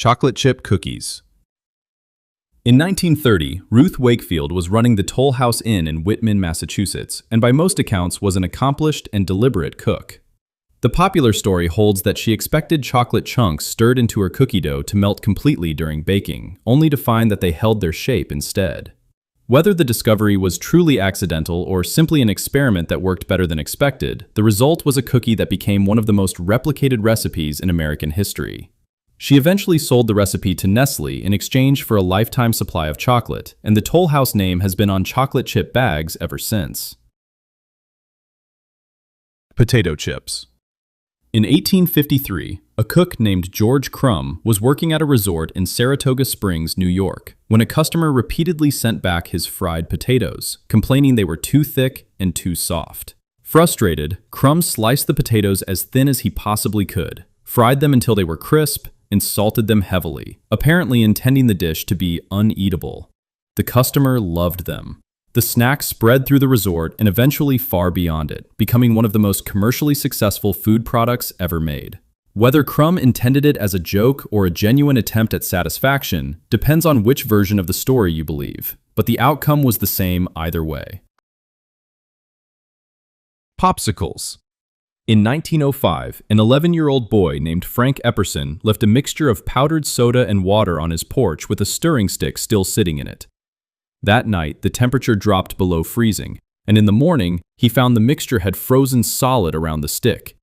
Chocolate chip cookies. In 1930, Ruth Wakefield was running the Toll House Inn in Whitman, Massachusetts, and by most accounts was an accomplished and deliberate cook. The popular story holds that she expected chocolate chunks stirred into her cookie dough to melt completely during baking, only to find that they held their shape instead. Whether the discovery was truly accidental or simply an experiment that worked better than expected, the result was a cookie that became one of the most replicated recipes in American history. She eventually sold the recipe to Nestle in exchange for a lifetime supply of chocolate, and the Toll House name has been on chocolate chip bags ever since. Potato chips. In 1853, a cook named George Crumb was working at a resort in Saratoga Springs, New York, when a customer repeatedly sent back his fried potatoes, complaining they were too thick and too soft. Frustrated, Crumb sliced the potatoes as thin as he possibly could, fried them until they were crisp, and salted them heavily, apparently intending the dish to be uneatable. The customer loved them. The snack spread through the resort and eventually far beyond it, becoming one of the most commercially successful food products ever made. Whether Crumb intended it as a joke or a genuine attempt at satisfaction depends on which version of the story you believe, but the outcome was the same either way. Popsicles. In 1905, an 11-year-old boy named Frank Epperson left a mixture of powdered soda and water on his porch with a stirring stick still sitting in it. That night, the temperature dropped below freezing, and in the morning, he found the mixture had frozen solid around the stick.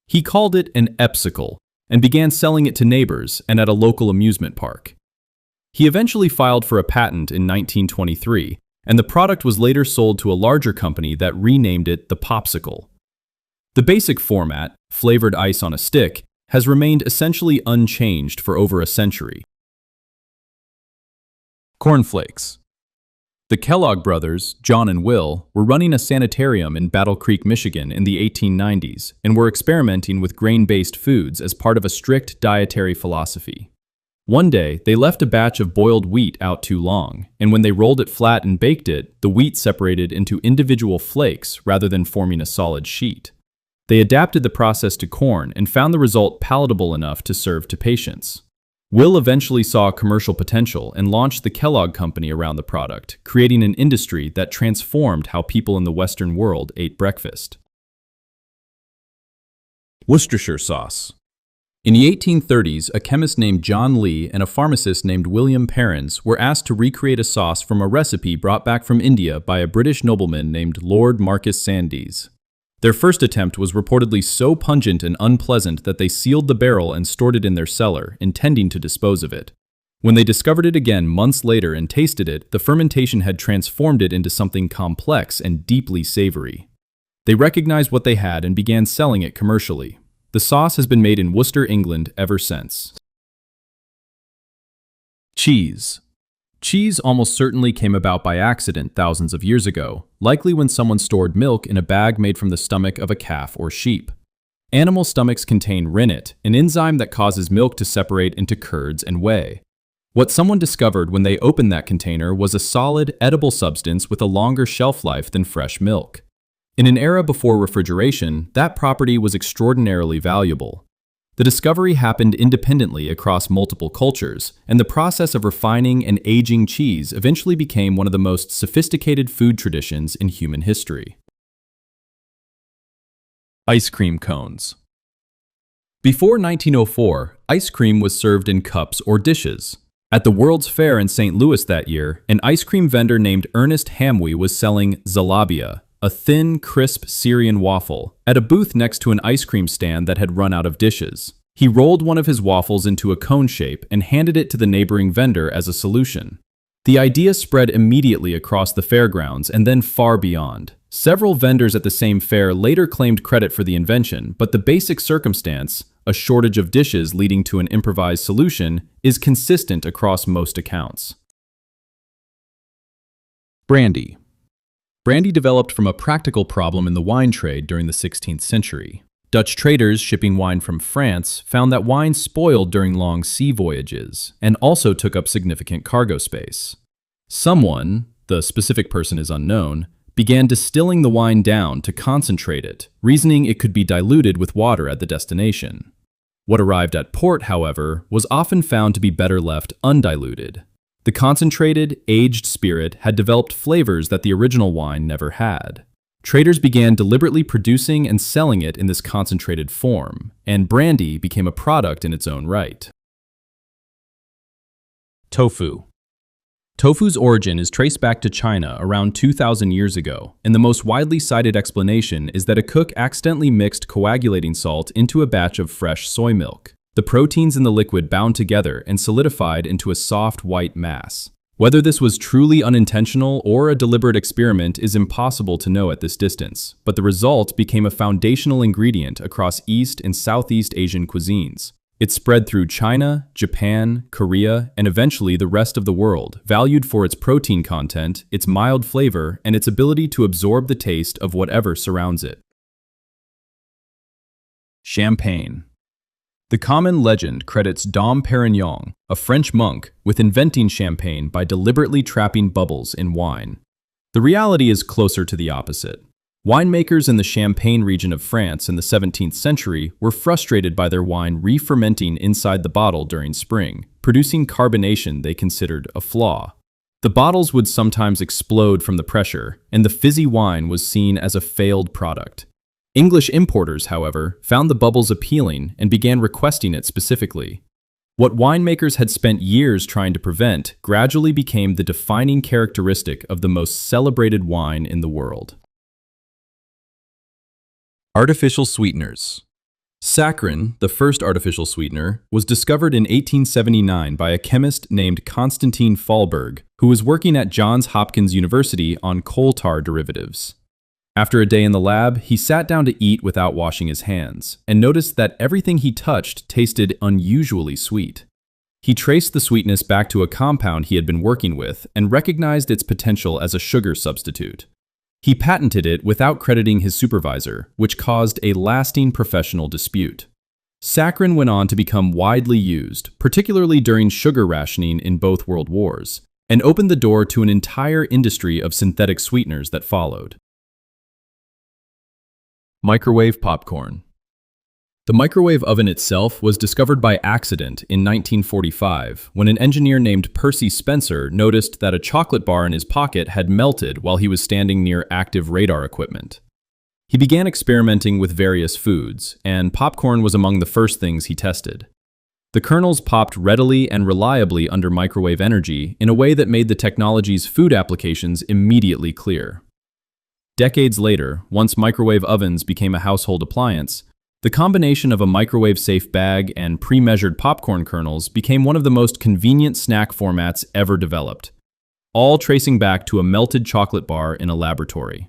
He called it an Epsicle and began selling it to neighbors and at a local amusement park. He eventually filed for a patent in 1923, and the product was later sold to a larger company that renamed it the Popsicle. The basic format, flavored ice on a stick, has remained essentially unchanged for over a century. Cornflakes. The Kellogg brothers, John and Will, were running a sanitarium in Battle Creek, Michigan in the 1890s and were experimenting with grain-based foods as part of a strict dietary philosophy. One day, they left a batch of boiled wheat out too long, and when they rolled it flat and baked it, the wheat separated into individual flakes rather than forming a solid sheet. They adapted the process to corn and found the result palatable enough to serve to patients. Will eventually saw commercial potential and launched the Kellogg Company around the product, creating an industry that transformed how people in the Western world ate breakfast. Worcestershire sauce. In the 1830s, a chemist named John Lee and a pharmacist named William Perrins were asked to recreate a sauce from a recipe brought back from India by a British nobleman named Lord Marquis Sandys. Their first attempt was reportedly so pungent and unpleasant that they sealed the barrel and stored it in their cellar, intending to dispose of it. When they discovered it again months later and tasted it, the fermentation had transformed it into something complex and deeply savory. They recognized what they had and began selling it commercially. The sauce has been made in Worcester, England ever since. Cheese. Cheese almost certainly came about by accident thousands of years ago, likely when someone stored milk in a bag made from the stomach of a calf or sheep. Animal stomachs contain rennet, an enzyme that causes milk to separate into curds and whey. What someone discovered when they opened that container was a solid, edible substance with a longer shelf life than fresh milk. In an era before refrigeration, that property was extraordinarily valuable. The discovery happened independently across multiple cultures, and the process of refining and aging cheese eventually became one of the most sophisticated food traditions in human history. Ice cream cones. Before 1904, ice cream was served in cups or dishes. At the World's Fair in St. Louis that year, an ice cream vendor named Ernest Hamwi was selling zalabia, a thin, crisp Syrian waffle, at a booth next to an ice cream stand that had run out of dishes. He rolled one of his waffles into a cone shape and handed it to the neighboring vendor as a solution. The idea spread immediately across the fairgrounds and then far beyond. Several vendors at the same fair later claimed credit for the invention, but the basic circumstance, a shortage of dishes leading to an improvised solution, is consistent across most accounts. Brandy. Brandy developed from a practical problem in the wine trade during the 16th century. Dutch traders shipping wine from France found that wine spoiled during long sea voyages and also took up significant cargo space. Someone, the specific person is unknown, began distilling the wine down to concentrate it, reasoning it could be diluted with water at the destination. What arrived at port, however, was often found to be better left undiluted. The concentrated, aged spirit had developed flavors that the original wine never had. Traders began deliberately producing and selling it in this concentrated form, and brandy became a product in its own right. Tofu. Tofu's origin is traced back to China around 2,000 years ago, and the most widely cited explanation is that a cook accidentally mixed coagulating salt into a batch of fresh soy milk. The proteins in the liquid bound together and solidified into a soft white mass. Whether this was truly unintentional or a deliberate experiment is impossible to know at this distance, but the result became a foundational ingredient across East and Southeast Asian cuisines. It spread through China, Japan, Korea, and eventually the rest of the world, valued for its protein content, its mild flavor, and its ability to absorb the taste of whatever surrounds it. Champagne. The common legend credits Dom Perignon, a French monk, with inventing champagne by deliberately trapping bubbles in wine. The reality is closer to the opposite. Winemakers in the Champagne region of France in the 17th century were frustrated by their wine re-fermenting inside the bottle during spring, producing carbonation they considered a flaw. The bottles would sometimes explode from the pressure, and the fizzy wine was seen as a failed product. English importers, however, found the bubbles appealing and began requesting it specifically. What winemakers had spent years trying to prevent gradually became the defining characteristic of the most celebrated wine in the world. Artificial sweeteners. Saccharin, the first artificial sweetener, was discovered in 1879 by a chemist named Konstantin Fahlberg, who was working at Johns Hopkins University on coal tar derivatives. After a day in the lab, he sat down to eat without washing his hands, and noticed that everything he touched tasted unusually sweet. He traced the sweetness back to a compound he had been working with and recognized its potential as a sugar substitute. He patented it without crediting his supervisor, which caused a lasting professional dispute. Saccharin went on to become widely used, particularly during sugar rationing in both world wars, and opened the door to an entire industry of synthetic sweeteners that followed. Microwave popcorn. The microwave oven itself was discovered by accident in 1945 when an engineer named Percy Spencer noticed that a chocolate bar in his pocket had melted while he was standing near active radar equipment. He began experimenting with various foods, and popcorn was among the first things he tested. The kernels popped readily and reliably under microwave energy in a way that made the technology's food applications immediately clear. Decades later, once microwave ovens became a household appliance, the combination of a microwave-safe bag and pre-measured popcorn kernels became one of the most convenient snack formats ever developed, all tracing back to a melted chocolate bar in a laboratory.